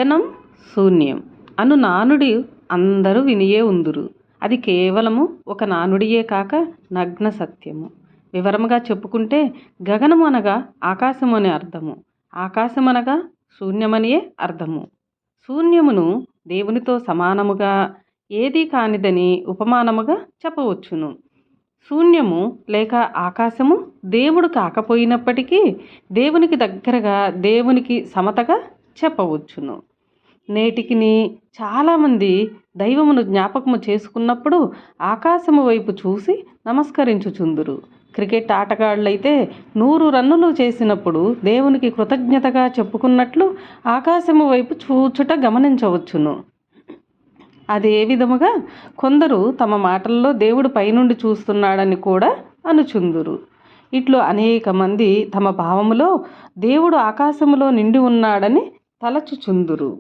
గగనం శూన్యం అను నానుడి అందరూ వినియే ఉందురు. అది కేవలము ఒక నానుడియే కాక నగ్న సత్యము. వివరముగా చెప్పుకుంటే గగనము అనగా ఆకాశము అని అర్థము, ఆకాశం అనగా శూన్యమనియే అర్థము. శూన్యమును దేవునితో సమానముగా ఏదీ కానిదని ఉపమానముగా చెప్పవచ్చును. శూన్యము లేక ఆకాశము దేవుడు కాకపోయినప్పటికీ దేవునికి దగ్గరగా, దేవునికి సమతగా చెప్పవచ్చును. నేటికిని చాలామంది దైవమును జ్ఞాపకము చేసుకున్నప్పుడు ఆకాశము వైపు చూసి నమస్కరించుచుందురు. క్రికెట్ ఆటగాళ్ళైతే 100 రన్నులు చేసినప్పుడు దేవునికి కృతజ్ఞతగా చెప్పుకున్నట్లు ఆకాశము వైపు చూచుట గమనించవచ్చును. అదే విధముగా కొందరు తమ మాటల్లో దేవుడు పైనుండి చూస్తున్నాడని కూడా అనుచుందురు. ఇట్లు అనేక మంది తమ భావములో దేవుడు ఆకాశములో నిండి ఉన్నాడని తలచుచుందురు.